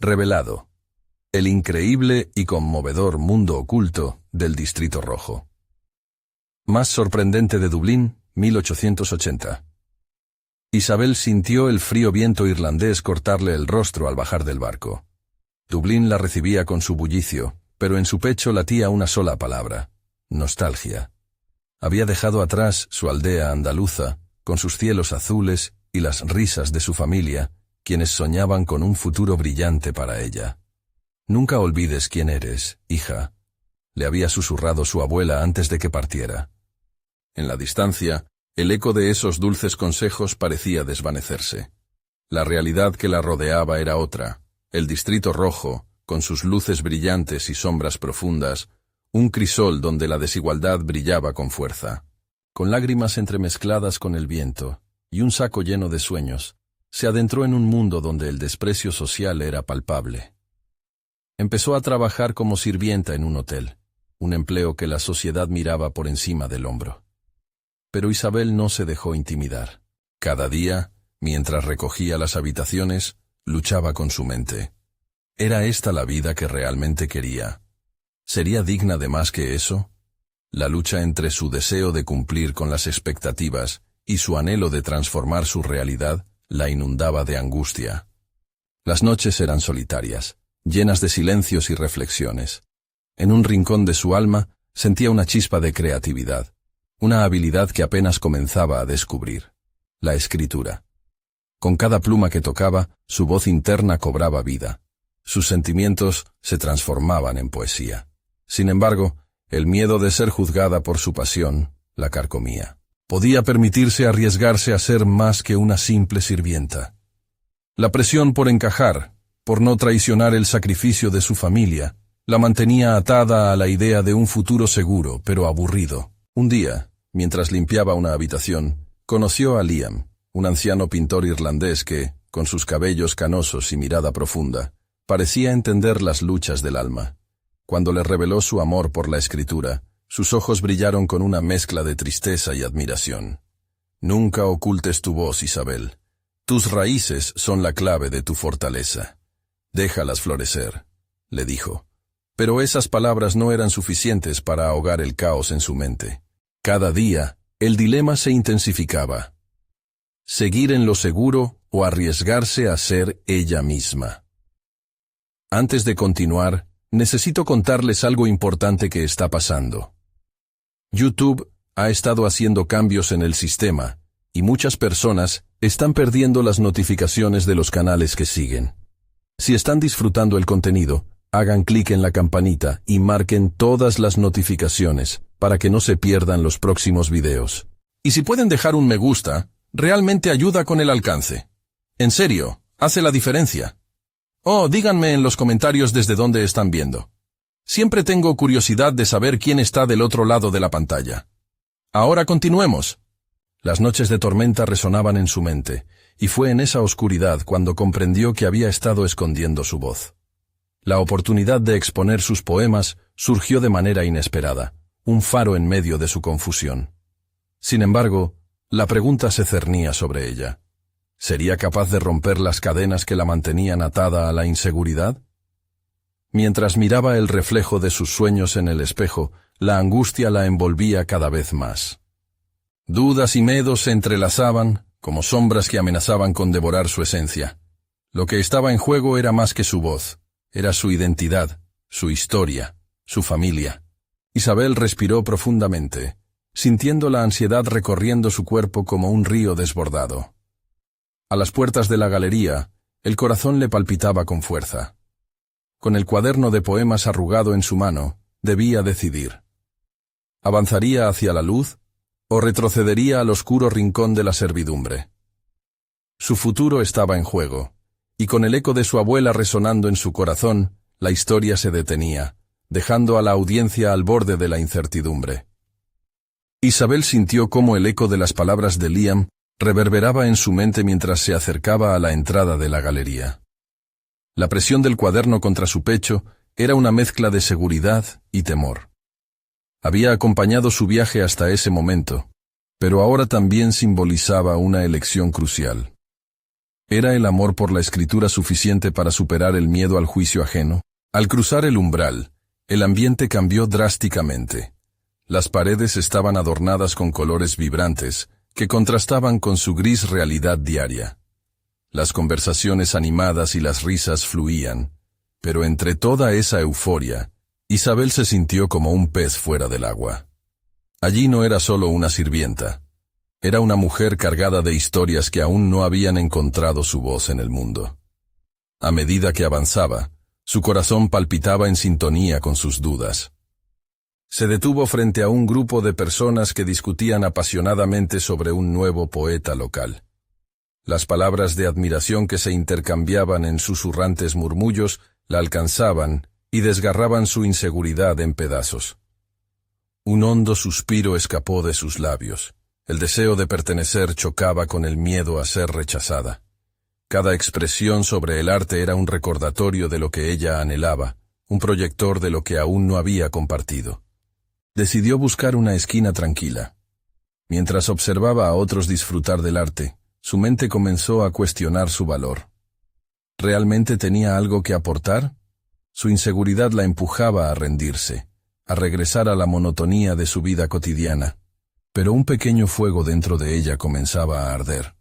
Revelado. El increíble y conmovedor mundo oculto del Distrito Rojo. Más sorprendente de Dublín, 1880. Isabel sintió el frío viento irlandés cortarle el rostro al bajar del barco. Dublín la recibía con su bullicio, pero en su pecho latía una sola palabra: nostalgia. Había dejado atrás su aldea andaluza, con sus cielos azules y las risas de su familia, quienes soñaban con un futuro brillante para ella. «Nunca olvides quién eres, hija», le había susurrado su abuela antes de que partiera. En la distancia, el eco de esos dulces consejos parecía desvanecerse. La realidad que la rodeaba era otra: el Distrito Rojo, con sus luces brillantes y sombras profundas, un crisol donde la desigualdad brillaba con fuerza. Con lágrimas entremezcladas con el viento, y un saco lleno de sueños, se adentró en un mundo donde el desprecio social era palpable. Empezó a trabajar como sirvienta en un hotel, un empleo que la sociedad miraba por encima del hombro. Pero Isabel no se dejó intimidar. Cada día, mientras recogía las habitaciones, luchaba con su mente. ¿Era esta la vida que realmente quería? ¿Sería digna de más que eso? La lucha entre su deseo de cumplir con las expectativas y su anhelo de transformar su realidad la inundaba de angustia. Las noches eran solitarias, llenas de silencios y reflexiones. En un rincón de su alma sentía una chispa de creatividad, una habilidad que apenas comenzaba a descubrir: la escritura. Con cada pluma que tocaba, su voz interna cobraba vida. Sus sentimientos se transformaban en poesía. Sin embargo, el miedo de ser juzgada por su pasión la carcomía. Podía permitirse arriesgarse a ser más que una simple sirvienta. La presión por encajar, por no traicionar el sacrificio de su familia, la mantenía atada a la idea de un futuro seguro, pero aburrido. Un día, mientras limpiaba una habitación, conoció a Liam, un anciano pintor irlandés que, con sus cabellos canosos y mirada profunda, parecía entender las luchas del alma. Cuando le reveló su amor por la escritura, sus ojos brillaron con una mezcla de tristeza y admiración. «Nunca ocultes tu voz, Isabel. Tus raíces son la clave de tu fortaleza. Déjalas florecer», le dijo. Pero esas palabras no eran suficientes para ahogar el caos en su mente. Cada día, el dilema se intensificaba: seguir en lo seguro o arriesgarse a ser ella misma. Antes de continuar, necesito contarles algo importante que está pasando. YouTube ha estado haciendo cambios en el sistema, y muchas personas están perdiendo las notificaciones de los canales que siguen. Si están disfrutando el contenido, hagan clic en la campanita y marquen todas las notificaciones para que no se pierdan los próximos videos. Y si pueden dejar un me gusta, realmente ayuda con el alcance. En serio, hace la diferencia. Oh, díganme en los comentarios desde dónde están viendo. Siempre tengo curiosidad de saber quién está del otro lado de la pantalla. Ahora continuemos. Las noches de tormenta resonaban en su mente, y fue en esa oscuridad cuando comprendió que había estado escondiendo su voz. La oportunidad de exponer sus poemas surgió de manera inesperada, un faro en medio de su confusión. Sin embargo, la pregunta se cernía sobre ella. ¿Sería capaz de romper las cadenas que la mantenían atada a la inseguridad? Mientras miraba el reflejo de sus sueños en el espejo, la angustia la envolvía cada vez más. Dudas y miedos se entrelazaban, como sombras que amenazaban con devorar su esencia. Lo que estaba en juego era más que su voz, era su identidad, su historia, su familia. Isabel respiró profundamente, sintiendo la ansiedad recorriendo su cuerpo como un río desbordado. A las puertas de la galería, el corazón le palpitaba con fuerza. Con el cuaderno de poemas arrugado en su mano, debía decidir. ¿Avanzaría hacia la luz o retrocedería al oscuro rincón de la servidumbre? Su futuro estaba en juego, y con el eco de su abuela resonando en su corazón, la historia se detenía, dejando a la audiencia al borde de la incertidumbre. Isabel sintió cómo el eco de las palabras de Liam reverberaba en su mente mientras se acercaba a la entrada de la galería. La presión del cuaderno contra su pecho era una mezcla de seguridad y temor. Había acompañado su viaje hasta ese momento, pero ahora también simbolizaba una elección crucial. ¿Era el amor por la escritura suficiente para superar el miedo al juicio ajeno? Al cruzar el umbral, el ambiente cambió drásticamente. Las paredes estaban adornadas con colores vibrantes, que contrastaban con su gris realidad diaria. Las conversaciones animadas y las risas fluían, pero entre toda esa euforia, Isabel se sintió como un pez fuera del agua. Allí no era solo una sirvienta. Era una mujer cargada de historias que aún no habían encontrado su voz en el mundo. A medida que avanzaba, su corazón palpitaba en sintonía con sus dudas. Se detuvo frente a un grupo de personas que discutían apasionadamente sobre un nuevo poeta local. Las palabras de admiración que se intercambiaban en susurrantes murmullos la alcanzaban y desgarraban su inseguridad en pedazos. Un hondo suspiro escapó de sus labios. El deseo de pertenecer chocaba con el miedo a ser rechazada. Cada expresión sobre el arte era un recordatorio de lo que ella anhelaba, un proyector de lo que aún no había compartido. Decidió buscar una esquina tranquila. Mientras observaba a otros disfrutar del arte, su mente comenzó a cuestionar su valor. ¿Realmente tenía algo que aportar? Su inseguridad la empujaba a rendirse, a regresar a la monotonía de su vida cotidiana. Pero un pequeño fuego dentro de ella comenzaba a arder.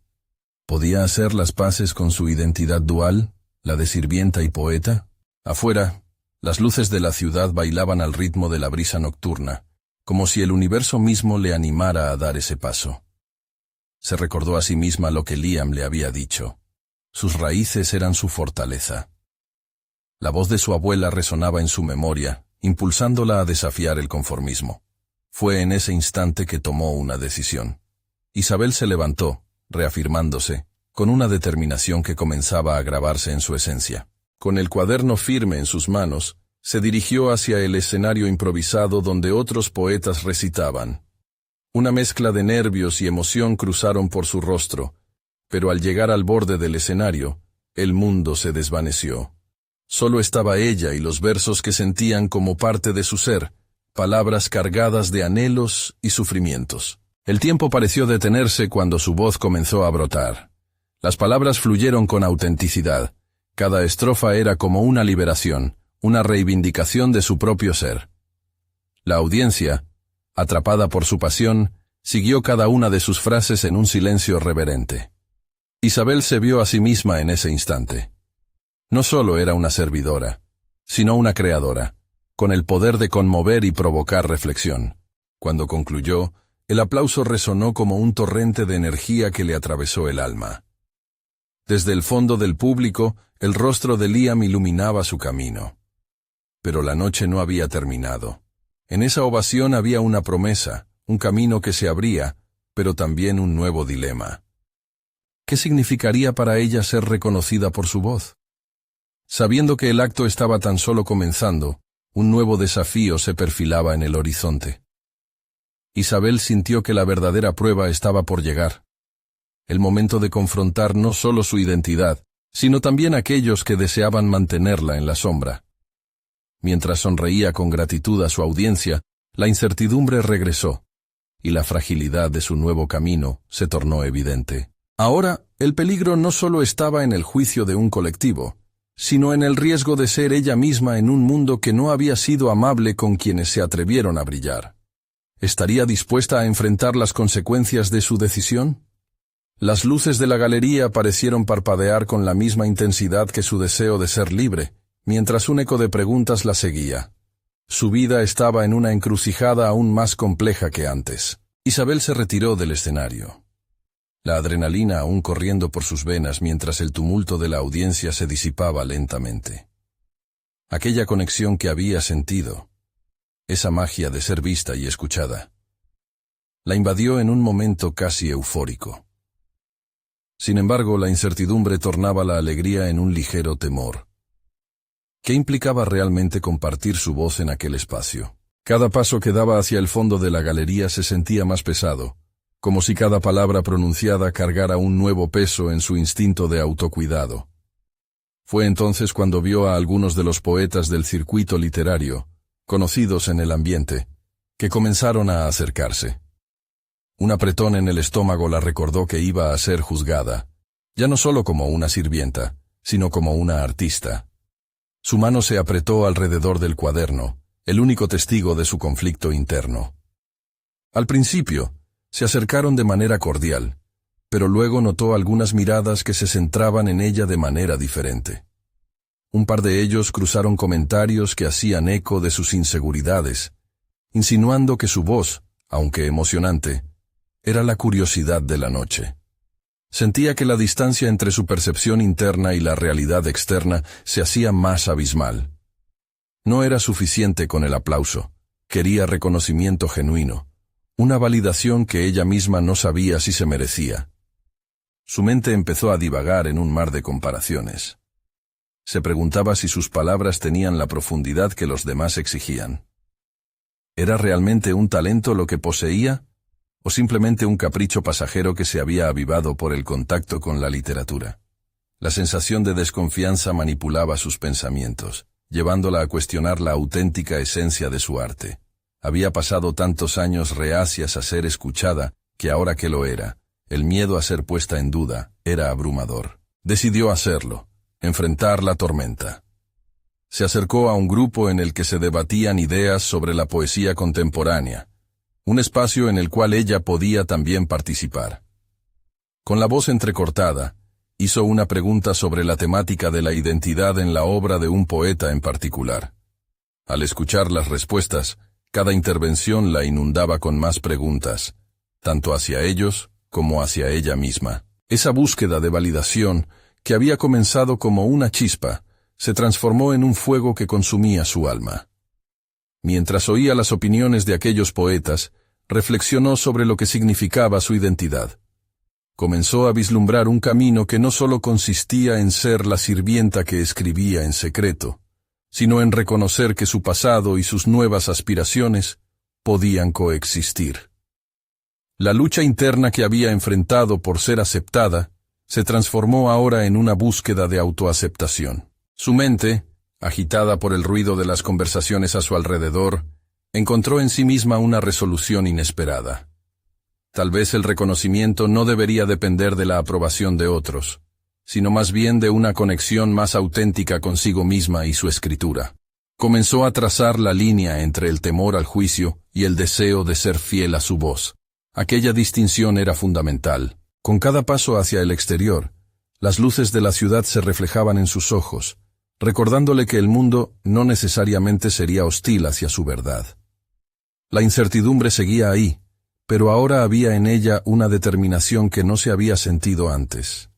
¿Podía hacer las paces con su identidad dual, la de sirvienta y poeta? Afuera, las luces de la ciudad bailaban al ritmo de la brisa nocturna, como si el universo mismo le animara a dar ese paso. Se recordó a sí misma lo que Liam le había dicho. Sus raíces eran su fortaleza. La voz de su abuela resonaba en su memoria, impulsándola a desafiar el conformismo. Fue en ese instante que tomó una decisión. Isabel se levantó, reafirmándose, con una determinación que comenzaba a grabarse en su esencia. Con el cuaderno firme en sus manos, se dirigió hacia el escenario improvisado donde otros poetas recitaban. Una mezcla de nervios y emoción cruzaron por su rostro, pero al llegar al borde del escenario, el mundo se desvaneció. Solo estaba ella y los versos que sentían como parte de su ser, palabras cargadas de anhelos y sufrimientos. El tiempo pareció detenerse cuando su voz comenzó a brotar. Las palabras fluyeron con autenticidad. Cada estrofa era como una liberación, una reivindicación de su propio ser. La audiencia, atrapada por su pasión, siguió cada una de sus frases en un silencio reverente. Isabel se vio a sí misma en ese instante. No solo era una servidora, sino una creadora, con el poder de conmover y provocar reflexión. Cuando concluyó, el aplauso resonó como un torrente de energía que le atravesó el alma. Desde el fondo del público, el rostro de Liam iluminaba su camino. Pero la noche no había terminado. En esa ovación había una promesa, un camino que se abría, pero también un nuevo dilema. ¿Qué significaría para ella ser reconocida por su voz? Sabiendo que el acto estaba tan solo comenzando, un nuevo desafío se perfilaba en el horizonte. Isabel sintió que la verdadera prueba estaba por llegar. El momento de confrontar no solo su identidad, sino también aquellos que deseaban mantenerla en la sombra. Mientras sonreía con gratitud a su audiencia, la incertidumbre regresó, y la fragilidad de su nuevo camino se tornó evidente. Ahora, el peligro no solo estaba en el juicio de un colectivo, sino en el riesgo de ser ella misma en un mundo que no había sido amable con quienes se atrevieron a brillar. ¿Estaría dispuesta a enfrentar las consecuencias de su decisión? Las luces de la galería parecieron parpadear con la misma intensidad que su deseo de ser libre, mientras un eco de preguntas la seguía. Su vida estaba en una encrucijada aún más compleja que antes. Isabel se retiró del escenario. La adrenalina aún corriendo por sus venas mientras el tumulto de la audiencia se disipaba lentamente. Aquella conexión que había sentido, esa magia de ser vista y escuchada, la invadió en un momento casi eufórico. Sin embargo, la incertidumbre tornaba la alegría en un ligero temor. ¿Qué implicaba realmente compartir su voz en aquel espacio? Cada paso que daba hacia el fondo de la galería se sentía más pesado, como si cada palabra pronunciada cargara un nuevo peso en su instinto de autocuidado. Fue entonces cuando vio a algunos de los poetas del circuito literario, conocidos en el ambiente, que comenzaron a acercarse. Un apretón en el estómago la recordó que iba a ser juzgada, ya no solo como una sirvienta, sino como una artista. Su mano se apretó alrededor del cuaderno, el único testigo de su conflicto interno. Al principio, se acercaron de manera cordial, pero luego notó algunas miradas que se centraban en ella de manera diferente. Un par de ellos cruzaron comentarios que hacían eco de sus inseguridades, insinuando que su voz, aunque emocionante, era la curiosidad de la noche. Sentía que la distancia entre su percepción interna y la realidad externa se hacía más abismal. No era suficiente con el aplauso, quería reconocimiento genuino, una validación que ella misma no sabía si se merecía. Su mente empezó a divagar en un mar de comparaciones. Se preguntaba si sus palabras tenían la profundidad que los demás exigían. ¿Era realmente un talento lo que poseía? ¿O simplemente un capricho pasajero que se había avivado por el contacto con la literatura? La sensación de desconfianza manipulaba sus pensamientos, llevándola a cuestionar la auténtica esencia de su arte. Había pasado tantos años reacias a ser escuchada, que ahora que lo era, el miedo a ser puesta en duda era abrumador. Decidió hacerlo, enfrentar la tormenta. Se acercó a un grupo en el que se debatían ideas sobre la poesía contemporánea, un espacio en el cual ella podía también participar. Con la voz entrecortada, hizo una pregunta sobre la temática de la identidad en la obra de un poeta en particular. Al escuchar las respuestas, cada intervención la inundaba con más preguntas, tanto hacia ellos como hacia ella misma. Esa búsqueda de validación, que había comenzado como una chispa, se transformó en un fuego que consumía su alma. Mientras oía las opiniones de aquellos poetas, reflexionó sobre lo que significaba su identidad. Comenzó a vislumbrar un camino que no solo consistía en ser la sirvienta que escribía en secreto, sino en reconocer que su pasado y sus nuevas aspiraciones podían coexistir. La lucha interna que había enfrentado por ser aceptada se transformó ahora en una búsqueda de autoaceptación. Su mente, agitada por el ruido de las conversaciones a su alrededor, encontró en sí misma una resolución inesperada. Tal vez el reconocimiento no debería depender de la aprobación de otros, sino más bien de una conexión más auténtica consigo misma y su escritura. Comenzó a trazar la línea entre el temor al juicio y el deseo de ser fiel a su voz. Aquella distinción era fundamental. Con cada paso hacia el exterior, las luces de la ciudad se reflejaban en sus ojos, recordándole que el mundo no necesariamente sería hostil hacia su verdad. La incertidumbre seguía ahí, pero ahora había en ella una determinación que no se había sentido antes.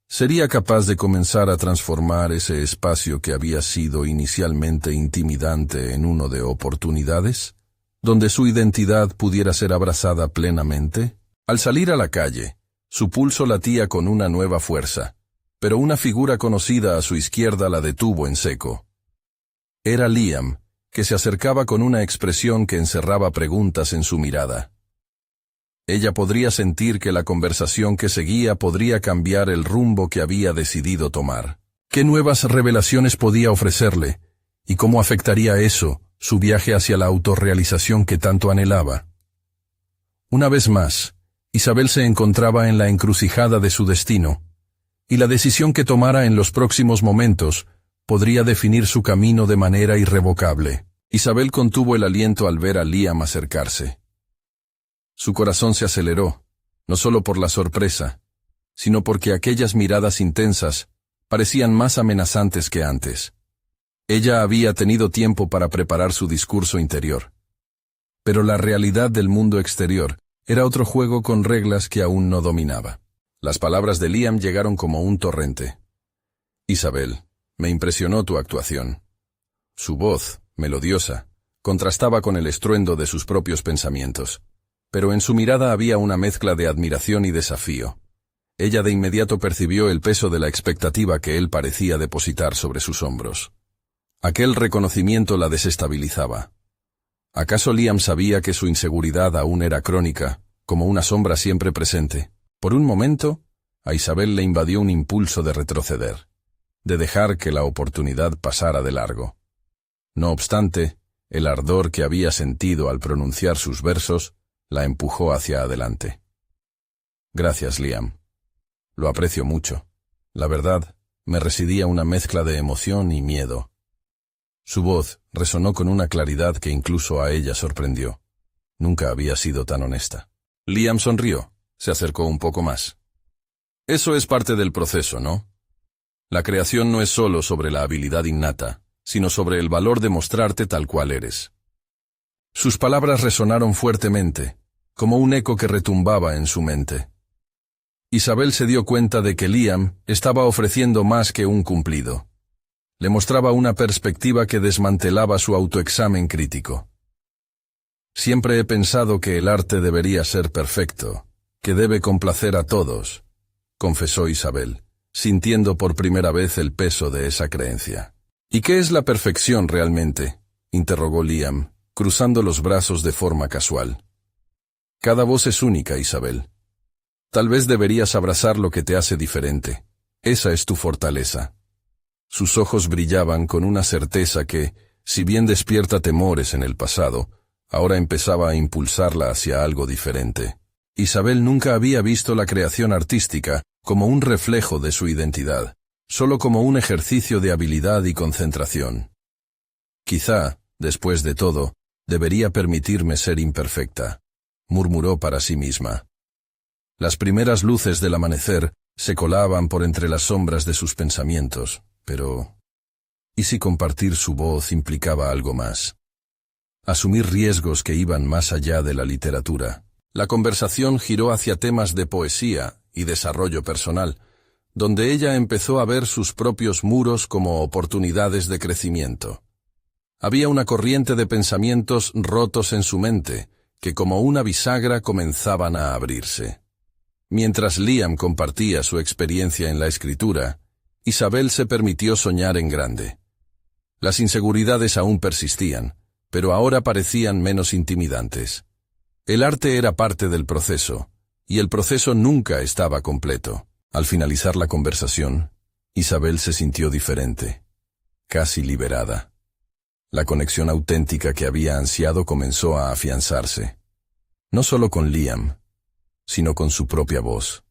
¿Sería capaz de comenzar a transformar ese espacio que había sido inicialmente intimidante en uno de oportunidades, donde su identidad pudiera ser abrazada plenamente? Al salir a la calle, su pulso latía con una nueva fuerza, pero una figura conocida a su izquierda la detuvo en seco. Era Liam, que se acercaba con una expresión que encerraba preguntas en su mirada. Ella podría sentir que la conversación que seguía podría cambiar el rumbo que había decidido tomar. ¿Qué nuevas revelaciones podía ofrecerle? ¿Y cómo afectaría eso su viaje hacia la autorrealización que tanto anhelaba? Una vez más, Isabel se encontraba en la encrucijada de su destino, y la decisión que tomara en los próximos momentos podría definir su camino de manera irrevocable. Isabel contuvo el aliento al ver a Liam acercarse. Su corazón se aceleró, no solo por la sorpresa, sino porque aquellas miradas intensas parecían más amenazantes que antes. Ella había tenido tiempo para preparar su discurso interior. Pero la realidad del mundo exterior era otro juego con reglas que aún no dominaba. Las palabras de Liam llegaron como un torrente. Isabel, me impresionó tu actuación. Su voz, melodiosa, contrastaba con el estruendo de sus propios pensamientos, pero en su mirada había una mezcla de admiración y desafío. Ella de inmediato percibió el peso de la expectativa que él parecía depositar sobre sus hombros. Aquel reconocimiento la desestabilizaba. ¿Acaso Liam sabía que su inseguridad aún era crónica, como una sombra siempre presente? Por un momento, a Isabel le invadió un impulso de retroceder, de dejar que la oportunidad pasara de largo. No obstante, el ardor que había sentido al pronunciar sus versos la empujó hacia adelante. Gracias, Liam. Lo aprecio mucho. La verdad, me residía una mezcla de emoción y miedo. Su voz resonó con una claridad que incluso a ella sorprendió. Nunca había sido tan honesta. Liam sonrió. Se acercó un poco más. Eso es parte del proceso, ¿no? La creación no es solo sobre la habilidad innata, sino sobre el valor de mostrarte tal cual eres. Sus palabras resonaron fuertemente, como un eco que retumbaba en su mente. Isabel se dio cuenta de que Liam estaba ofreciendo más que un cumplido. Le mostraba una perspectiva que desmantelaba su autoexamen crítico. Siempre he pensado que el arte debería ser perfecto, que debe complacer a todos, confesó Isabel, sintiendo por primera vez el peso de esa creencia. ¿Y qué es la perfección realmente?, interrogó Liam, cruzando los brazos de forma casual. Cada voz es única, Isabel. Tal vez deberías abrazar lo que te hace diferente. Esa es tu fortaleza. Sus ojos brillaban con una certeza que, si bien despierta temores en el pasado, ahora empezaba a impulsarla hacia algo diferente. Isabel nunca había visto la creación artística como un reflejo de su identidad, solo como un ejercicio de habilidad y concentración. Quizá, después de todo, debería permitirme ser imperfecta, murmuró para sí misma. Las primeras luces del amanecer se colaban por entre las sombras de sus pensamientos, pero ¿y si compartir su voz implicaba algo más? Asumir riesgos que iban más allá de la literatura. La conversación giró hacia temas de poesía y desarrollo personal, donde ella empezó a ver sus propios muros como oportunidades de crecimiento. Había una corriente de pensamientos rotos en su mente, que como una bisagra comenzaban a abrirse. Mientras Liam compartía su experiencia en la escritura, Isabel se permitió soñar en grande. Las inseguridades aún persistían, pero ahora parecían menos intimidantes. El arte era parte del proceso, y el proceso nunca estaba completo. Al finalizar la conversación, Isabel se sintió diferente, casi liberada. La conexión auténtica que había ansiado comenzó a afianzarse, no solo con Liam, sino con su propia voz.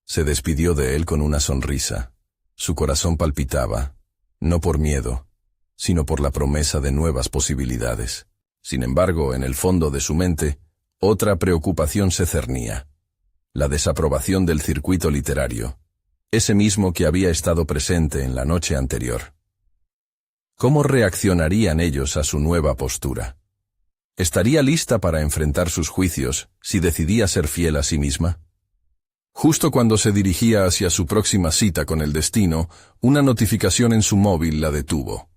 Se despidió de él con una sonrisa. Su corazón palpitaba, no por miedo, sino por la promesa de nuevas posibilidades. Sin embargo, en el fondo de su mente, otra preocupación se cernía: la desaprobación del circuito literario, ese mismo que había estado presente en la noche anterior. ¿Cómo reaccionarían ellos a su nueva postura? ¿Estaría lista para enfrentar sus juicios si decidía ser fiel a sí misma? Justo cuando se dirigía hacia su próxima cita con el destino, una notificación en su móvil la detuvo.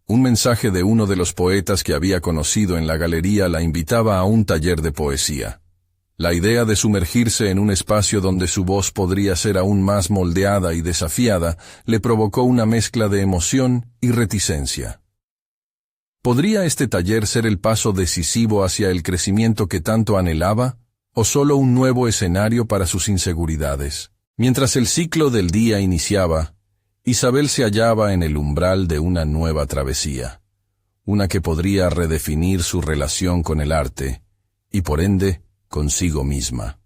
Un mensaje de uno de los poetas que había conocido en la galería la invitaba a un taller de poesía. La idea de sumergirse en un espacio donde su voz podría ser aún más moldeada y desafiada le provocó una mezcla de emoción y reticencia. ¿Podría este taller ser el paso decisivo hacia el crecimiento que tanto anhelaba, o solo un nuevo escenario para sus inseguridades? Mientras el ciclo del día iniciaba, Isabel se hallaba en el umbral de una nueva travesía, una que podría redefinir su relación con el arte, y por ende, consigo misma.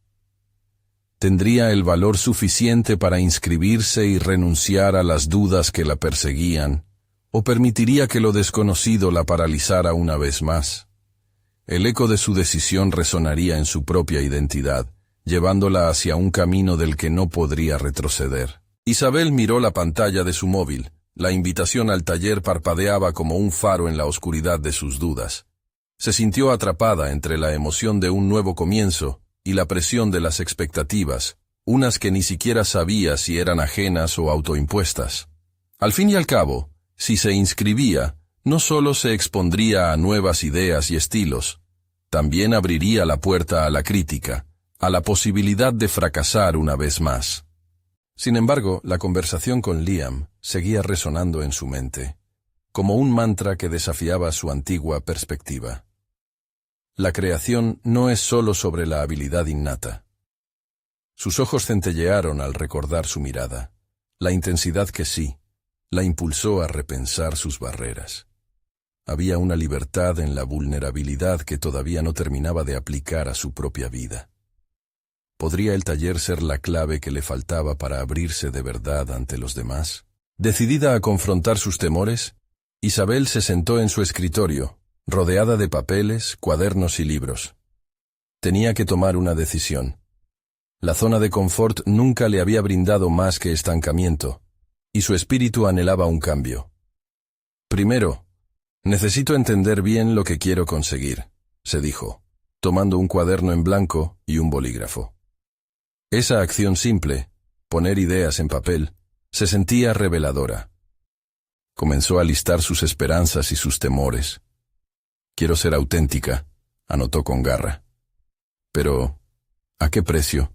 ¿Tendría el valor suficiente para inscribirse y renunciar a las dudas que la perseguían, o permitiría que lo desconocido la paralizara una vez más? El eco de su decisión resonaría en su propia identidad, llevándola hacia un camino del que no podría retroceder. Isabel miró la pantalla de su móvil. La invitación al taller parpadeaba como un faro en la oscuridad de sus dudas. Se sintió atrapada entre la emoción de un nuevo comienzo y la presión de las expectativas, unas que ni siquiera sabía si eran ajenas o autoimpuestas. Al fin y al cabo, si se inscribía, no solo se expondría a nuevas ideas y estilos, también abriría la puerta a la crítica, a la posibilidad de fracasar una vez más. Sin embargo, la conversación con Liam seguía resonando en su mente, como un mantra que desafiaba su antigua perspectiva. La creación no es solo sobre la habilidad innata. Sus ojos centellearon al recordar su mirada. La intensidad que sí, la impulsó a repensar sus barreras. Había una libertad en la vulnerabilidad que todavía no terminaba de aplicar a su propia vida. ¿Podría el taller ser la clave que le faltaba para abrirse de verdad ante los demás? Decidida a confrontar sus temores, Isabel se sentó en su escritorio, rodeada de papeles, cuadernos y libros. Tenía que tomar una decisión. La zona de confort nunca le había brindado más que estancamiento, y su espíritu anhelaba un cambio. Primero, necesito entender bien lo que quiero conseguir, se dijo, tomando un cuaderno en blanco y un bolígrafo. Esa acción simple, poner ideas en papel, se sentía reveladora. Comenzó a listar sus esperanzas y sus temores. Quiero ser auténtica, anotó con garra. Pero, ¿a qué precio?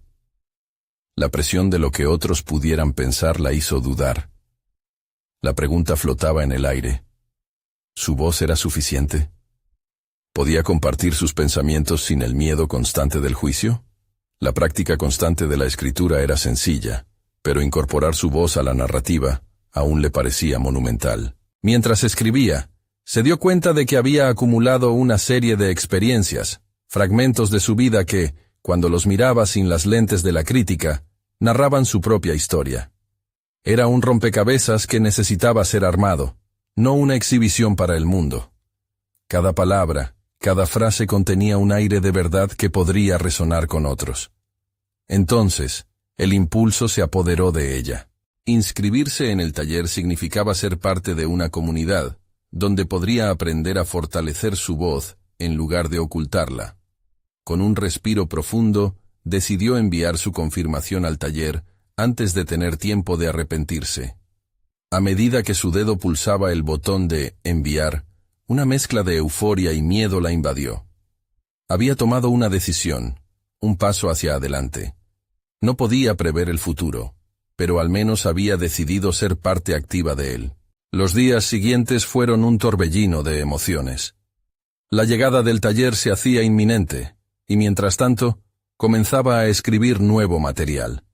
La presión de lo que otros pudieran pensar la hizo dudar. La pregunta flotaba en el aire. ¿Su voz era suficiente? ¿Podía compartir sus pensamientos sin el miedo constante del juicio? La práctica constante de la escritura era sencilla, pero incorporar su voz a la narrativa aún le parecía monumental. Mientras escribía, se dio cuenta de que había acumulado una serie de experiencias, fragmentos de su vida que, cuando los miraba sin las lentes de la crítica, narraban su propia historia. Era un rompecabezas que necesitaba ser armado, no una exhibición para el mundo. Cada palabra, cada frase contenía un aire de verdad que podría resonar con otros. Entonces, el impulso se apoderó de ella. Inscribirse en el taller significaba ser parte de una comunidad, donde podría aprender a fortalecer su voz en lugar de ocultarla. Con un respiro profundo, decidió enviar su confirmación al taller antes de tener tiempo de arrepentirse. A medida que su dedo pulsaba el botón de enviar, una mezcla de euforia y miedo la invadió. Había tomado una decisión, un paso hacia adelante. No podía prever el futuro, pero al menos había decidido ser parte activa de él. Los días siguientes fueron un torbellino de emociones. La llegada del taller se hacía inminente, y mientras tanto, comenzaba a escribir nuevo material.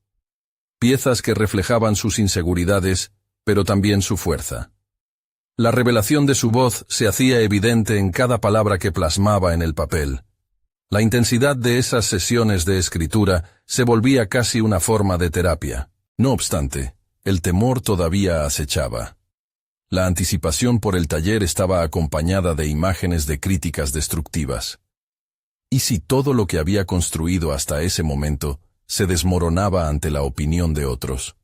Piezas que reflejaban sus inseguridades, pero también su fuerza. La revelación de su voz se hacía evidente en cada palabra que plasmaba en el papel. La intensidad de esas sesiones de escritura se volvía casi una forma de terapia. No obstante, el temor todavía acechaba. La anticipación por el taller estaba acompañada de imágenes de críticas destructivas. ¿Y si todo lo que había construido hasta ese momento se desmoronaba ante la opinión de otros?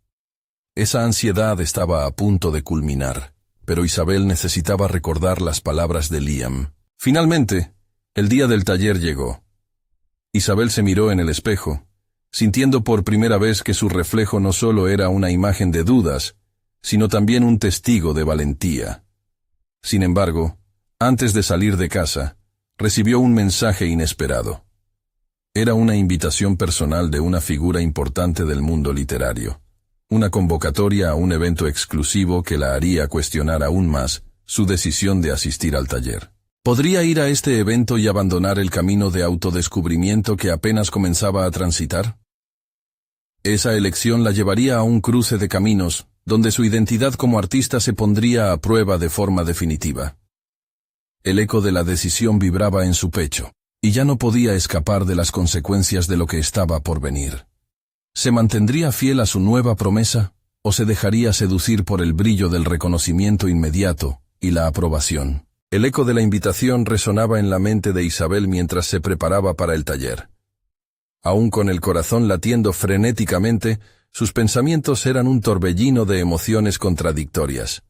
Esa ansiedad estaba a punto de culminar, pero Isabel necesitaba recordar las palabras de Liam. Finalmente, el día del taller llegó. Isabel se miró en el espejo, sintiendo por primera vez que su reflejo no solo era una imagen de dudas, sino también un testigo de valentía. Sin embargo, antes de salir de casa, recibió un mensaje inesperado. Era una invitación personal de una figura importante del mundo literario, una convocatoria a un evento exclusivo que la haría cuestionar aún más su decisión de asistir al taller. ¿Podría ir a este evento y abandonar el camino de autodescubrimiento que apenas comenzaba a transitar? Esa elección la llevaría a un cruce de caminos, donde su identidad como artista se pondría a prueba de forma definitiva. El eco de la decisión vibraba en su pecho, y ya no podía escapar de las consecuencias de lo que estaba por venir. ¿Se mantendría fiel a su nueva promesa, o se dejaría seducir por el brillo del reconocimiento inmediato y la aprobación? El eco de la invitación resonaba en la mente de Isabel mientras se preparaba para el taller. Aún con el corazón latiendo frenéticamente, sus pensamientos eran un torbellino de emociones contradictorias.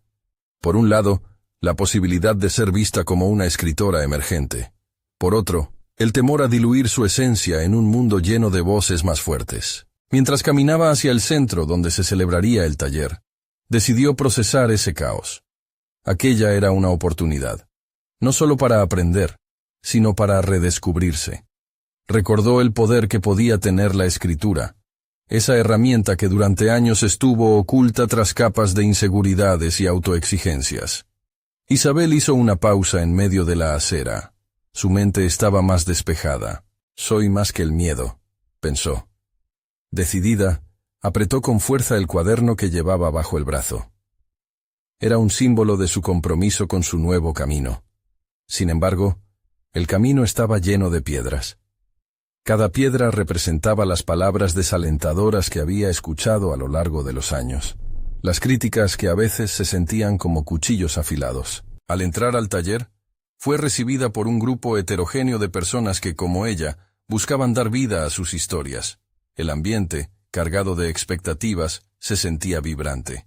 Por un lado, la posibilidad de ser vista como una escritora emergente. Por otro, el temor a diluir su esencia en un mundo lleno de voces más fuertes. Mientras caminaba hacia el centro donde se celebraría el taller, decidió procesar ese caos. Aquella era una oportunidad, no solo para aprender, sino para redescubrirse. Recordó el poder que podía tener la escritura, esa herramienta que durante años estuvo oculta tras capas de inseguridades y autoexigencias. Isabel hizo una pausa en medio de la acera. Su mente estaba más despejada. Soy más que el miedo, pensó. Decidida, apretó con fuerza el cuaderno que llevaba bajo el brazo. Era un símbolo de su compromiso con su nuevo camino. Sin embargo, el camino estaba lleno de piedras. Cada piedra representaba las palabras desalentadoras que había escuchado a lo largo de los años, las críticas que a veces se sentían como cuchillos afilados. Al entrar al taller, fue recibida por un grupo heterogéneo de personas que, como ella, buscaban dar vida a sus historias. El ambiente, cargado de expectativas, se sentía vibrante.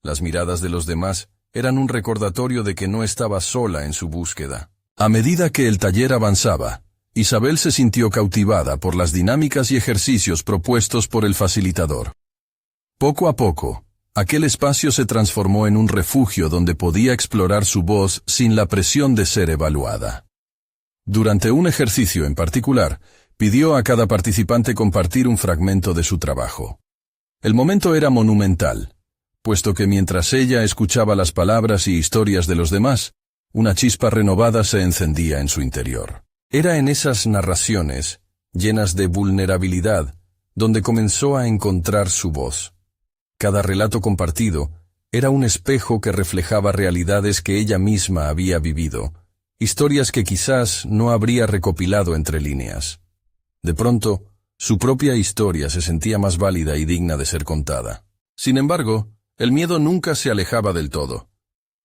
Las miradas de los demás eran un recordatorio de que no estaba sola en su búsqueda. A medida que el taller avanzaba, Isabel se sintió cautivada por las dinámicas y ejercicios propuestos por el facilitador. Poco a poco, aquel espacio se transformó en un refugio donde podía explorar su voz sin la presión de ser evaluada. Durante un ejercicio en particular, pidió a cada participante compartir un fragmento de su trabajo. El momento era monumental, puesto que mientras ella escuchaba las palabras y historias de los demás, una chispa renovada se encendía en su interior. Era en esas narraciones, llenas de vulnerabilidad, donde comenzó a encontrar su voz. Cada relato compartido era un espejo que reflejaba realidades que ella misma había vivido, historias que quizás no habría recopilado entre líneas. De pronto, su propia historia se sentía más válida y digna de ser contada. Sin embargo, el miedo nunca se alejaba del todo.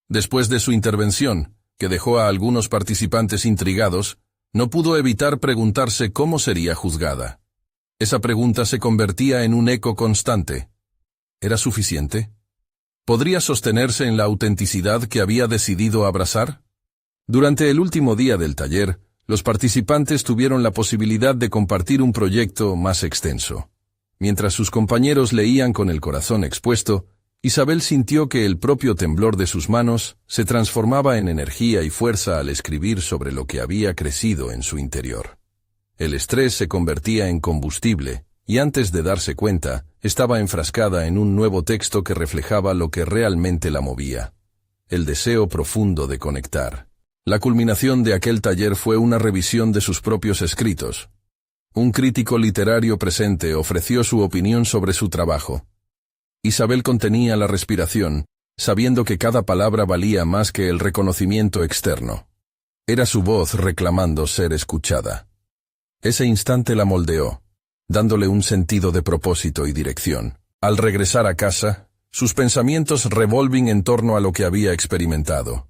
Después de su intervención, que dejó a algunos participantes intrigados, no pudo evitar preguntarse cómo sería juzgada. Esa pregunta se convertía en un eco constante. ¿Era suficiente? ¿Podría sostenerse en la autenticidad que había decidido abrazar? Durante el último día del taller, los participantes tuvieron la posibilidad de compartir un proyecto más extenso. Mientras sus compañeros leían con el corazón expuesto, Isabel sintió que el propio temblor de sus manos se transformaba en energía y fuerza al escribir sobre lo que había crecido en su interior. El estrés se convertía en combustible, y antes de darse cuenta, estaba enfrascada en un nuevo texto que reflejaba lo que realmente la movía: el deseo profundo de conectar. La culminación de aquel taller fue una revisión de sus propios escritos. Un crítico literario presente ofreció su opinión sobre su trabajo. Isabel contenía la respiración, sabiendo que cada palabra valía más que el reconocimiento externo. Era su voz reclamando ser escuchada. Ese instante la moldeó, dándole un sentido de propósito y dirección. Al regresar a casa, sus pensamientos revolvían en torno a lo que había experimentado.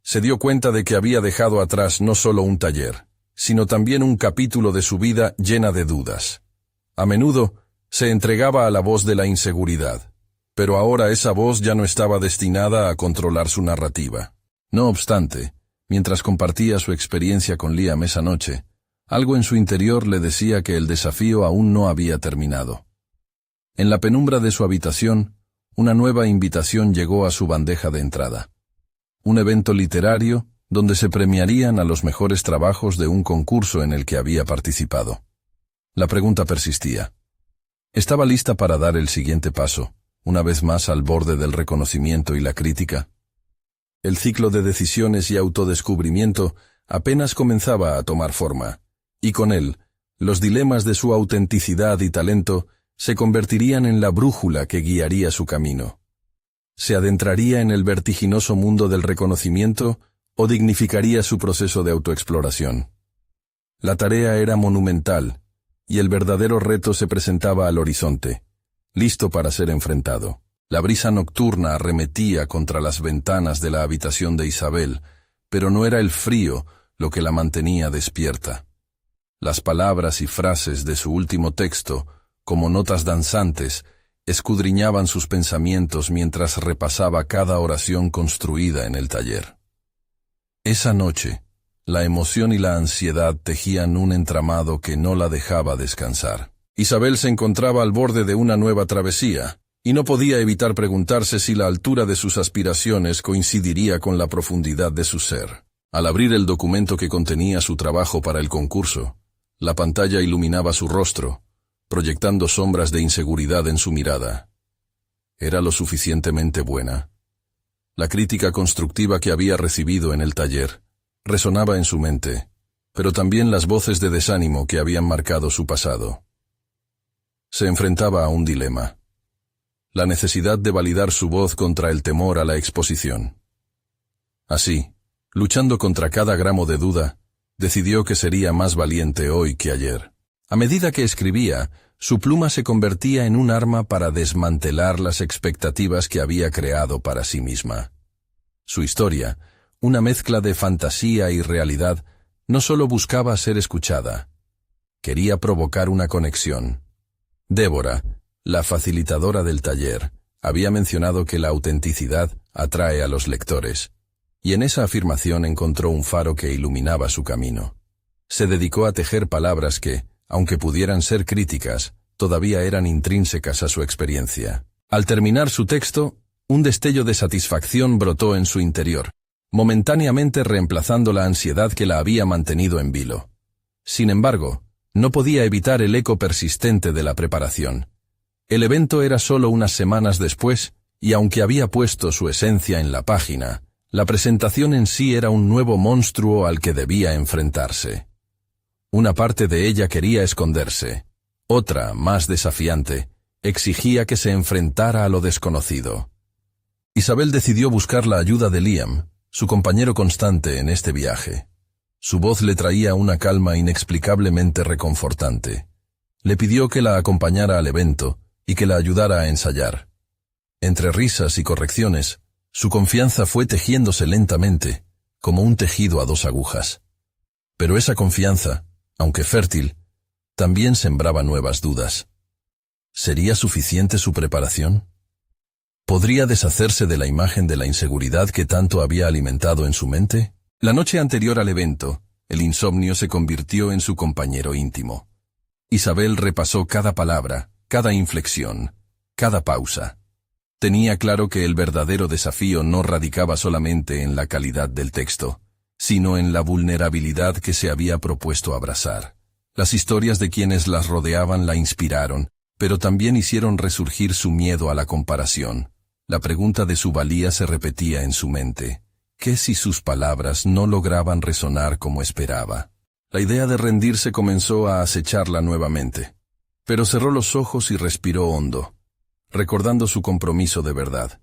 Se dio cuenta de que había dejado atrás no solo un taller, sino también un capítulo de su vida llena de dudas. A menudo, se entregaba a la voz de la inseguridad, pero ahora esa voz ya no estaba destinada a controlar su narrativa. No obstante, mientras compartía su experiencia con Liam esa noche, algo en su interior le decía que el desafío aún no había terminado. En la penumbra de su habitación, una nueva invitación llegó a su bandeja de entrada. Un evento literario donde se premiarían a los mejores trabajos de un concurso en el que había participado. La pregunta persistía. ¿Estaba lista para dar el siguiente paso, una vez más al borde del reconocimiento y la crítica? El ciclo de decisiones y autodescubrimiento apenas comenzaba a tomar forma, y con él, los dilemas de su autenticidad y talento se convertirían en la brújula que guiaría su camino. ¿Se adentraría en el vertiginoso mundo del reconocimiento o dignificaría su proceso de autoexploración? La tarea era monumental, y el verdadero reto se presentaba al horizonte, listo para ser enfrentado. La brisa nocturna arremetía contra las ventanas de la habitación de Isabel, pero no era el frío lo que la mantenía despierta. Las palabras y frases de su último texto, como notas danzantes, escudriñaban sus pensamientos mientras repasaba cada oración construida en el taller. Esa noche, la emoción y la ansiedad tejían un entramado que no la dejaba descansar. Isabel se encontraba al borde de una nueva travesía, y no podía evitar preguntarse si la altura de sus aspiraciones coincidiría con la profundidad de su ser. Al abrir el documento que contenía su trabajo para el concurso, la pantalla iluminaba su rostro, proyectando sombras de inseguridad en su mirada. ¿Era lo suficientemente buena? La crítica constructiva que había recibido en el taller resonaba en su mente, pero también las voces de desánimo que habían marcado su pasado. Se enfrentaba a un dilema: la necesidad de validar su voz contra el temor a la exposición. Así, luchando contra cada gramo de duda, decidió que sería más valiente hoy que ayer. A medida que escribía, su pluma se convertía en un arma para desmantelar las expectativas que había creado para sí misma. Su historia, una mezcla de fantasía y realidad, no solo buscaba ser escuchada. Quería provocar una conexión. Débora, la facilitadora del taller, había mencionado que la autenticidad atrae a los lectores, y en esa afirmación encontró un faro que iluminaba su camino. Se dedicó a tejer palabras que, aunque pudieran ser críticas, todavía eran intrínsecas a su experiencia. Al terminar su texto, un destello de satisfacción brotó en su interior, momentáneamente reemplazando la ansiedad que la había mantenido en vilo. Sin embargo, no podía evitar el eco persistente de la preparación. El evento era solo unas semanas después, y aunque había puesto su esencia en la página, la presentación en sí era un nuevo monstruo al que debía enfrentarse. Una parte de ella quería esconderse. Otra, más desafiante, exigía que se enfrentara a lo desconocido. Isabel decidió buscar la ayuda de Liam, su compañero constante en este viaje. Su voz le traía una calma inexplicablemente reconfortante. Le pidió que la acompañara al evento y que la ayudara a ensayar. Entre risas y correcciones, su confianza fue tejiéndose lentamente, como un tejido a dos agujas. Pero esa confianza, aunque fértil, también sembraba nuevas dudas. ¿Sería suficiente su preparación? ¿Podría deshacerse de la imagen de la inseguridad que tanto había alimentado en su mente? La noche anterior al evento, el insomnio se convirtió en su compañero íntimo. Isabel repasó cada palabra, cada inflexión, cada pausa. Tenía claro que el verdadero desafío no radicaba solamente en la calidad del texto, sino en la vulnerabilidad que se había propuesto abrazar. Las historias de quienes las rodeaban la inspiraron, pero también hicieron resurgir su miedo a la comparación. La pregunta de su valía se repetía en su mente. ¿Qué si sus palabras no lograban resonar como esperaba? La idea de rendirse comenzó a acecharla nuevamente, pero cerró los ojos y respiró hondo, recordando su compromiso de verdad.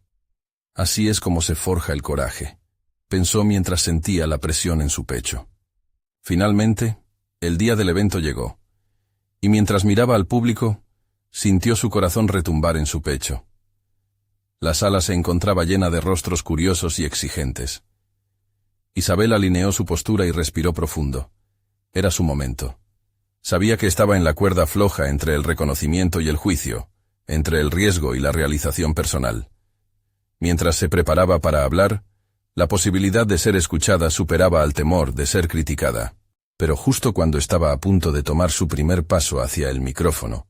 Así es como se forja el coraje, pensó mientras sentía la presión en su pecho. Finalmente, el día del evento llegó, y mientras miraba al público, sintió su corazón retumbar en su pecho. La sala se encontraba llena de rostros curiosos y exigentes. Isabel alineó su postura y respiró profundo. Era su momento. Sabía que estaba en la cuerda floja entre el reconocimiento y el juicio, entre el riesgo y la realización personal. Mientras se preparaba para hablar, la posibilidad de ser escuchada superaba al temor de ser criticada. Pero justo cuando estaba a punto de tomar su primer paso hacia el micrófono,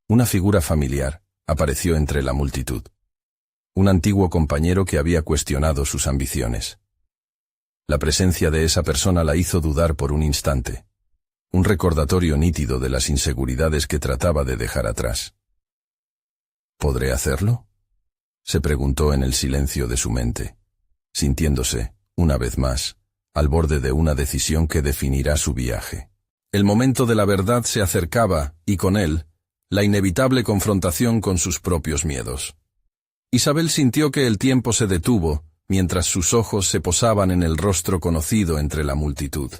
una figura familiar apareció entre la multitud. Un antiguo compañero que había cuestionado sus ambiciones. La presencia de esa persona la hizo dudar por un instante. Un recordatorio nítido de las inseguridades que trataba de dejar atrás. ¿Podré hacerlo?, se preguntó en el silencio de su mente, sintiéndose, una vez más, al borde de una decisión que definirá su viaje. El momento de la verdad se acercaba, y con él, la inevitable confrontación con sus propios miedos. Isabel sintió que el tiempo se detuvo, mientras sus ojos se posaban en el rostro conocido entre la multitud.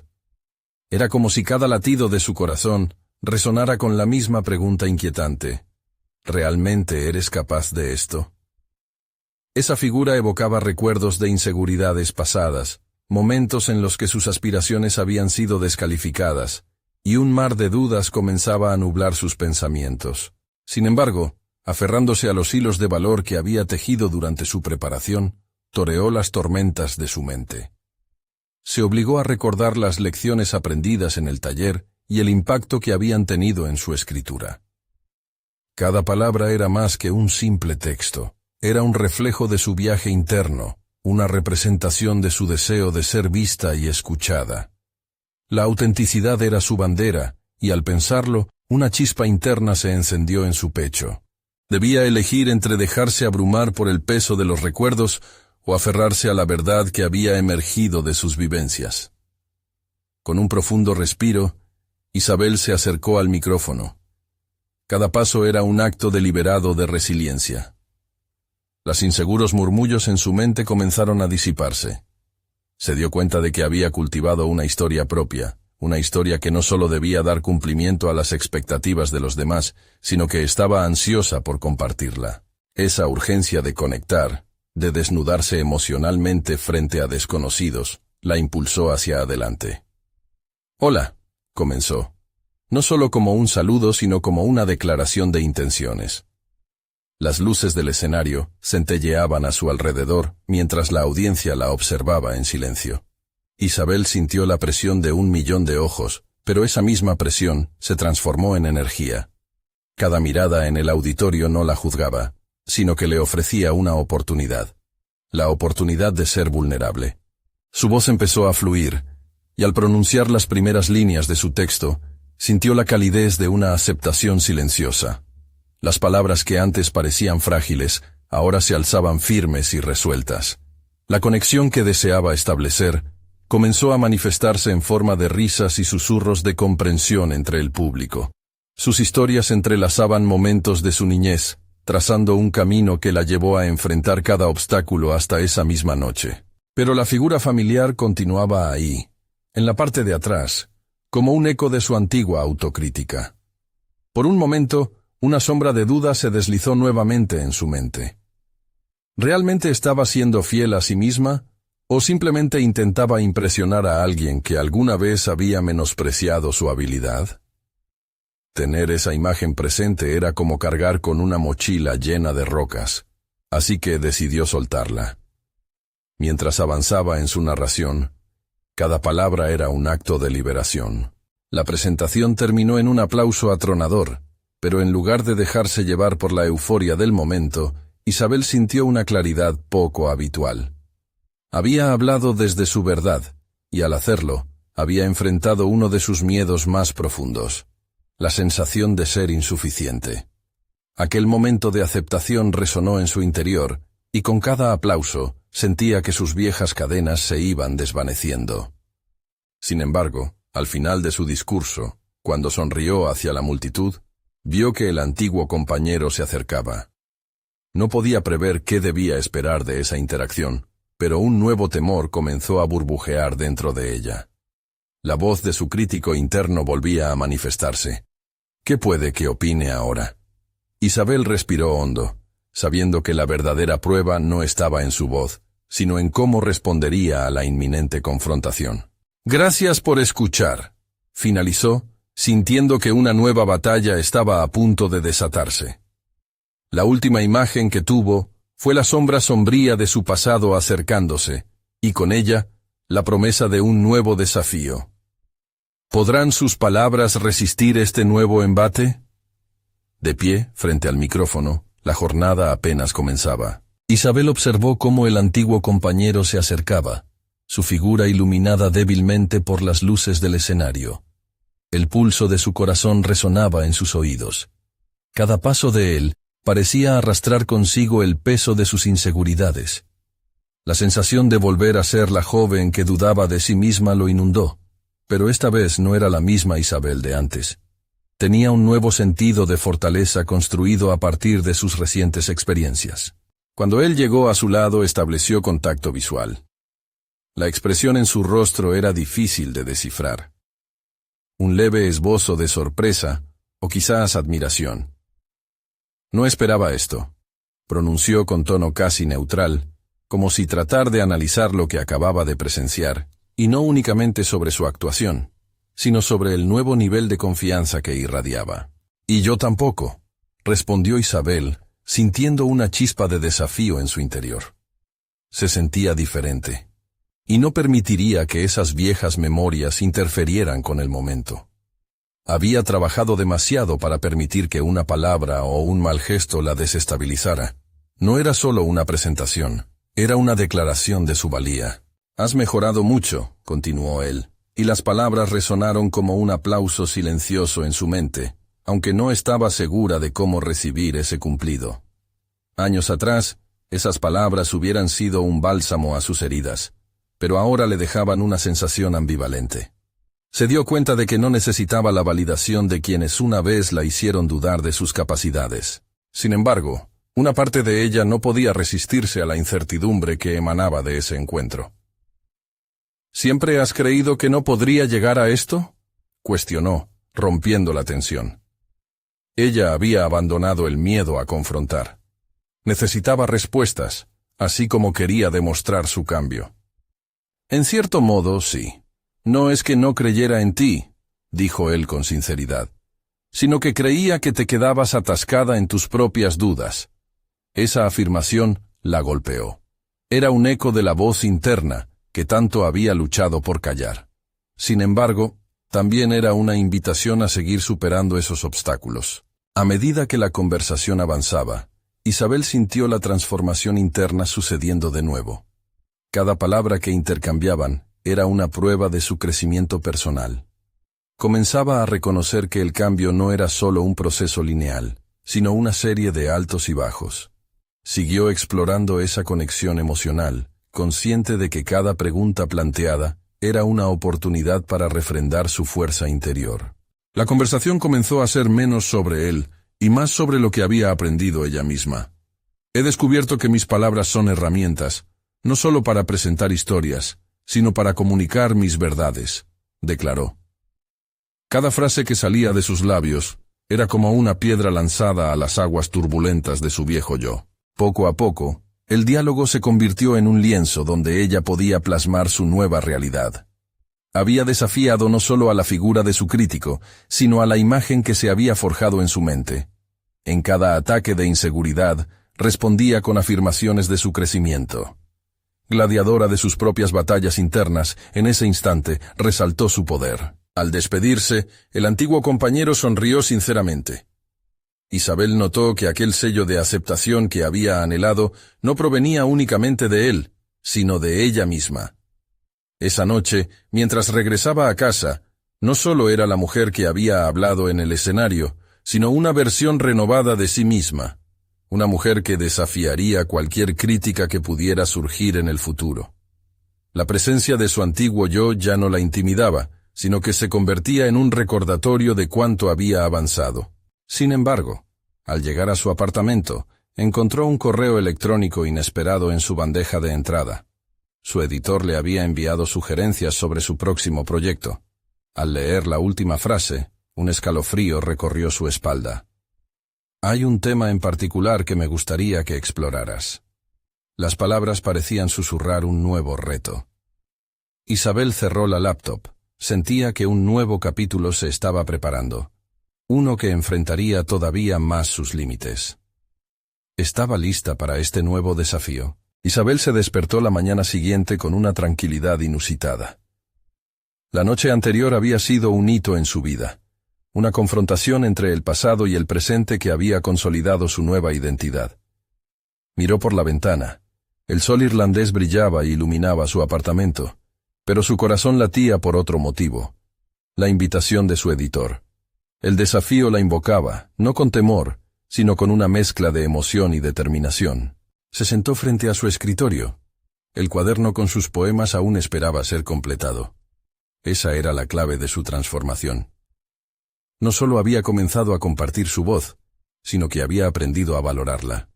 Era como si cada latido de su corazón resonara con la misma pregunta inquietante. ¿Realmente eres capaz de esto? Esa figura evocaba recuerdos de inseguridades pasadas, momentos en los que sus aspiraciones habían sido descalificadas, y un mar de dudas comenzaba a nublar sus pensamientos. Sin embargo, aferrándose a los hilos de valor que había tejido durante su preparación, toreó las tormentas de su mente. Se obligó a recordar las lecciones aprendidas en el taller y el impacto que habían tenido en su escritura. Cada palabra era más que un simple texto, era un reflejo de su viaje interno, una representación de su deseo de ser vista y escuchada. La autenticidad era su bandera, y al pensarlo, una chispa interna se encendió en su pecho. Debía elegir entre dejarse abrumar por el peso de los recuerdos o aferrarse a la verdad que había emergido de sus vivencias. Con un profundo respiro, Isabel se acercó al micrófono. Cada paso era un acto deliberado de resiliencia. Los inseguros murmullos en su mente comenzaron a disiparse. Se dio cuenta de que había cultivado una historia propia, una historia que no solo debía dar cumplimiento a las expectativas de los demás, sino que estaba ansiosa por compartirla. Esa urgencia de conectar, de desnudarse emocionalmente frente a desconocidos, la impulsó hacia adelante. «Hola», comenzó, no solo como un saludo, sino como una declaración de intenciones. Las luces del escenario centelleaban a su alrededor mientras la audiencia la observaba en silencio. Isabel sintió la presión de 1.000.000 de ojos, pero esa misma presión se transformó en energía. Cada mirada en el auditorio no la juzgaba, sino que le ofrecía una oportunidad. La oportunidad de ser vulnerable. Su voz empezó a fluir, y al pronunciar las primeras líneas de su texto, sintió la calidez de una aceptación silenciosa. Las palabras que antes parecían frágiles, ahora se alzaban firmes y resueltas. La conexión que deseaba establecer comenzó a manifestarse en forma de risas y susurros de comprensión entre el público. Sus historias entrelazaban momentos de su niñez, trazando un camino que la llevó a enfrentar cada obstáculo hasta esa misma noche. Pero la figura familiar continuaba ahí, en la parte de atrás, como un eco de su antigua autocrítica. Por un momento, una sombra de duda se deslizó nuevamente en su mente. ¿Realmente estaba siendo fiel a sí misma, o simplemente intentaba impresionar a alguien que alguna vez había menospreciado su habilidad? Tener esa imagen presente era como cargar con una mochila llena de rocas, así que decidió soltarla. Mientras avanzaba en su narración, cada palabra era un acto de liberación. La presentación terminó en un aplauso atronador, pero en lugar de dejarse llevar por la euforia del momento, Isabel sintió una claridad poco habitual. Había hablado desde su verdad, y al hacerlo, había enfrentado uno de sus miedos más profundos, la sensación de ser insuficiente. Aquel momento de aceptación resonó en su interior, y con cada aplauso sentía que sus viejas cadenas se iban desvaneciendo. Sin embargo, al final de su discurso, cuando sonrió hacia la multitud, vio que el antiguo compañero se acercaba. No podía prever qué debía esperar de esa interacción, pero un nuevo temor comenzó a burbujear dentro de ella. La voz de su crítico interno volvía a manifestarse. ¿Qué puede que opine ahora? Isabel respiró hondo, sabiendo que la verdadera prueba no estaba en su voz, sino en cómo respondería a la inminente confrontación. «Gracias por escuchar», finalizó, sintiendo que una nueva batalla estaba a punto de desatarse. La última imagen que tuvo fue la sombra sombría de su pasado acercándose, y con ella, la promesa de un nuevo desafío. ¿Podrán sus palabras resistir este nuevo embate? De pie, frente al micrófono, la jornada apenas comenzaba. Isabel observó cómo el antiguo compañero se acercaba, su figura iluminada débilmente por las luces del escenario. El pulso de su corazón resonaba en sus oídos. Cada paso de él parecía arrastrar consigo el peso de sus inseguridades. La sensación de volver a ser la joven que dudaba de sí misma lo inundó, pero esta vez no era la misma Isabel de antes. Tenía un nuevo sentido de fortaleza construido a partir de sus recientes experiencias. Cuando él llegó a su lado, estableció contacto visual. La expresión en su rostro era difícil de descifrar. Un leve esbozo de sorpresa, o quizás admiración. «No esperaba esto», pronunció con tono casi neutral, como si tratar de analizar lo que acababa de presenciar, y no únicamente sobre su actuación, sino sobre el nuevo nivel de confianza que irradiaba. «Y yo tampoco», respondió Isabel, sintiendo una chispa de desafío en su interior. Se sentía diferente, y no permitiría que esas viejas memorias interferieran con el momento. Había trabajado demasiado para permitir que una palabra o un mal gesto la desestabilizara. No era solo una presentación, era una declaración de su valía. «Has mejorado mucho», continuó él, y las palabras resonaron como un aplauso silencioso en su mente, aunque no estaba segura de cómo recibir ese cumplido. Años atrás, esas palabras hubieran sido un bálsamo a sus heridas, pero ahora le dejaban una sensación ambivalente. Se dio cuenta de que no necesitaba la validación de quienes una vez la hicieron dudar de sus capacidades. Sin embargo, una parte de ella no podía resistirse a la incertidumbre que emanaba de ese encuentro. ¿Siempre has creído que no podría llegar a esto?, cuestionó, rompiendo la tensión. Ella había abandonado el miedo a confrontar. Necesitaba respuestas, así como quería demostrar su cambio. En cierto modo, sí. No es que no creyera en ti, dijo él con sinceridad, sino que creía que te quedabas atascada en tus propias dudas. Esa afirmación la golpeó. Era un eco de la voz interna que tanto había luchado por callar. Sin embargo, también era una invitación a seguir superando esos obstáculos. A medida que la conversación avanzaba, Isabel sintió la transformación interna sucediendo de nuevo. Cada palabra que intercambiaban era una prueba de su crecimiento personal. Comenzaba a reconocer que el cambio no era solo un proceso lineal, sino una serie de altos y bajos. Siguió explorando esa conexión emocional, consciente de que cada pregunta planteada era una oportunidad para refrendar su fuerza interior. La conversación comenzó a ser menos sobre él y más sobre lo que había aprendido ella misma. He descubierto que mis palabras son herramientas, no solo para presentar historias, sino para comunicar mis verdades, declaró. Cada frase que salía de sus labios era como una piedra lanzada a las aguas turbulentas de su viejo yo. Poco a poco, el diálogo se convirtió en un lienzo donde ella podía plasmar su nueva realidad. Había desafiado no solo a la figura de su crítico, sino a la imagen que se había forjado en su mente. En cada ataque de inseguridad, respondía con afirmaciones de su crecimiento. Gladiadora de sus propias batallas internas, en ese instante resaltó su poder. Al despedirse, el antiguo compañero sonrió sinceramente. Isabel notó que aquel sello de aceptación que había anhelado no provenía únicamente de él, sino de ella misma. Esa noche, mientras regresaba a casa, no solo era la mujer que había hablado en el escenario, sino una versión renovada de sí misma, una mujer que desafiaría cualquier crítica que pudiera surgir en el futuro. La presencia de su antiguo yo ya no la intimidaba, sino que se convertía en un recordatorio de cuánto había avanzado. Sin embargo, al llegar a su apartamento, encontró un correo electrónico inesperado en su bandeja de entrada. Su editor le había enviado sugerencias sobre su próximo proyecto. Al leer la última frase, un escalofrío recorrió su espalda. Hay un tema en particular que me gustaría que exploraras. Las palabras parecían susurrar un nuevo reto. Isabel cerró la laptop. Sentía que un nuevo capítulo se estaba preparando. Uno que enfrentaría todavía más sus límites. Estaba lista para este nuevo desafío. Isabel se despertó la mañana siguiente con una tranquilidad inusitada. La noche anterior había sido un hito en su vida. Una confrontación entre el pasado y el presente que había consolidado su nueva identidad. Miró por la ventana. El sol irlandés brillaba e iluminaba su apartamento, pero su corazón latía por otro motivo. La invitación de su editor. El desafío la invocaba, no con temor, sino con una mezcla de emoción y determinación. Se sentó frente a su escritorio. El cuaderno con sus poemas aún esperaba ser completado. Esa era la clave de su transformación. No solo había comenzado a compartir su voz, sino que había aprendido a valorarla.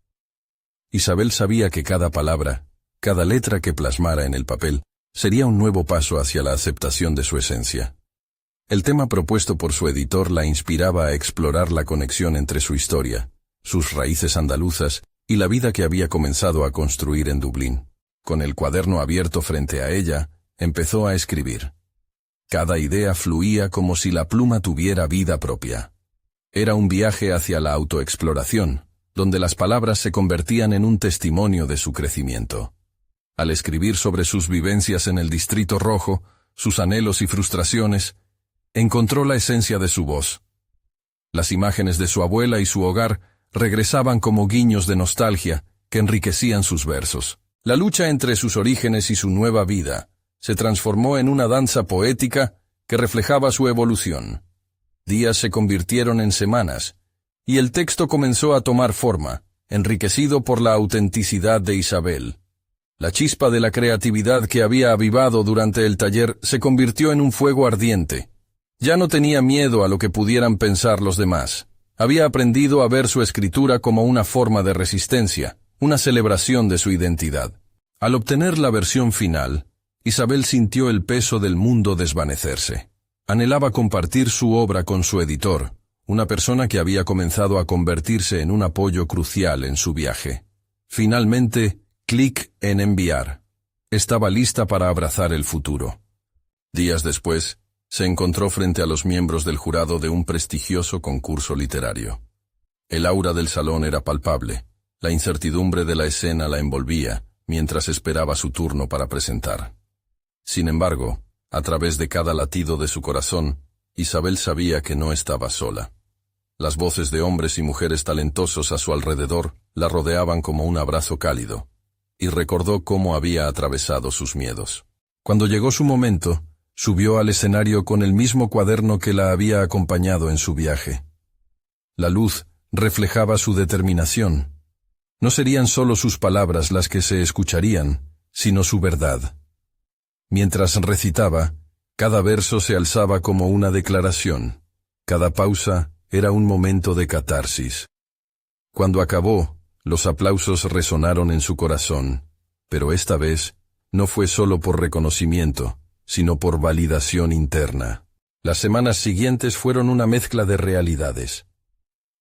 Isabel sabía que cada palabra, cada letra que plasmara en el papel, sería un nuevo paso hacia la aceptación de su esencia. El tema propuesto por su editor la inspiraba a explorar la conexión entre su historia, sus raíces andaluzas y la vida que había comenzado a construir en Dublín. Con el cuaderno abierto frente a ella, empezó a escribir. Cada idea fluía como si la pluma tuviera vida propia. Era un viaje hacia la autoexploración, donde las palabras se convertían en un testimonio de su crecimiento. Al escribir sobre sus vivencias en el Distrito Rojo, sus anhelos y frustraciones, encontró la esencia de su voz. Las imágenes de su abuela y su hogar regresaban como guiños de nostalgia que enriquecían sus versos. La lucha entre sus orígenes y su nueva vida se transformó en una danza poética que reflejaba su evolución. Días se convirtieron en semanas, y el texto comenzó a tomar forma, enriquecido por la autenticidad de Isabel. La chispa de la creatividad que había avivado durante el taller se convirtió en un fuego ardiente. Ya no tenía miedo a lo que pudieran pensar los demás. Había aprendido a ver su escritura como una forma de resistencia, una celebración de su identidad. Al obtener la versión final, Isabel sintió el peso del mundo desvanecerse. Anhelaba compartir su obra con su editor, una persona que había comenzado a convertirse en un apoyo crucial en su viaje. Finalmente, clic en enviar. Estaba lista para abrazar el futuro. Días después, se encontró frente a los miembros del jurado de un prestigioso concurso literario. El aura del salón era palpable. La incertidumbre de la escena la envolvía, mientras esperaba su turno para presentar. Sin embargo, a través de cada latido de su corazón, Isabel sabía que no estaba sola. Las voces de hombres y mujeres talentosos a su alrededor la rodeaban como un abrazo cálido, y recordó cómo había atravesado sus miedos. Cuando llegó su momento, subió al escenario con el mismo cuaderno que la había acompañado en su viaje. La luz reflejaba su determinación. No serían solo sus palabras las que se escucharían, sino su verdad. Mientras recitaba, cada verso se alzaba como una declaración. Cada pausa era un momento de catarsis. Cuando acabó, los aplausos resonaron en su corazón, pero esta vez no fue solo por reconocimiento, sino por validación interna. Las semanas siguientes fueron una mezcla de realidades.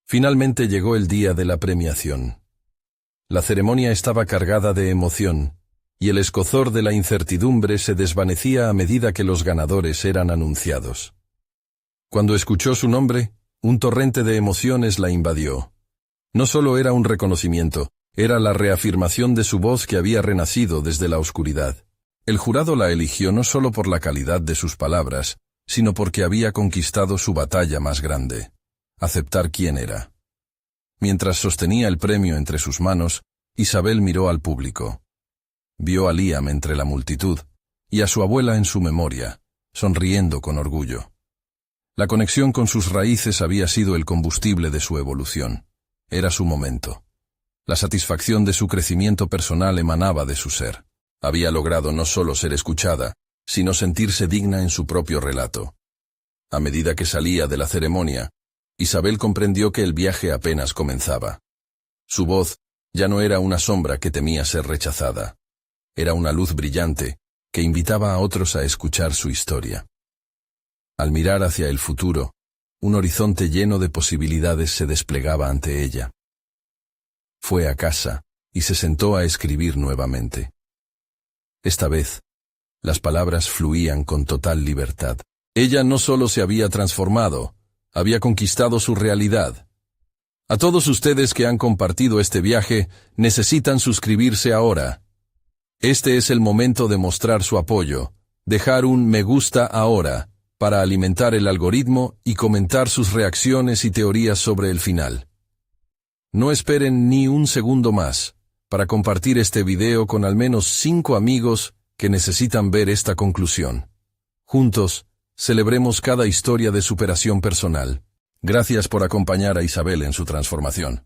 Finalmente llegó el día de la premiación. La ceremonia estaba cargada de emoción, y el escozor de la incertidumbre se desvanecía a medida que los ganadores eran anunciados. Cuando escuchó su nombre, un torrente de emociones la invadió. No solo era un reconocimiento, era la reafirmación de su voz que había renacido desde la oscuridad. El jurado la eligió no solo por la calidad de sus palabras, sino porque había conquistado su batalla más grande: aceptar quién era. Mientras sostenía el premio entre sus manos, Isabel miró al público. Vio a Liam entre la multitud, y a su abuela en su memoria, sonriendo con orgullo. La conexión con sus raíces había sido el combustible de su evolución. Era su momento. La satisfacción de su crecimiento personal emanaba de su ser. Había logrado no solo ser escuchada, sino sentirse digna en su propio relato. A medida que salía de la ceremonia, Isabel comprendió que el viaje apenas comenzaba. Su voz ya no era una sombra que temía ser rechazada. Era una luz brillante que invitaba a otros a escuchar su historia. Al mirar hacia el futuro, un horizonte lleno de posibilidades se desplegaba ante ella. Fue a casa y se sentó a escribir nuevamente. Esta vez, las palabras fluían con total libertad. Ella no solo se había transformado, había conquistado su realidad. A todos ustedes que han compartido este viaje, necesitan suscribirse ahora. Este es el momento de mostrar su apoyo, dejar un me gusta ahora, para alimentar el algoritmo y comentar sus reacciones y teorías sobre el final. No esperen ni un segundo más para compartir este video con al menos 5 amigos que necesitan ver esta conclusión. Juntos, celebremos cada historia de superación personal. Gracias por acompañar a Isabel en su transformación.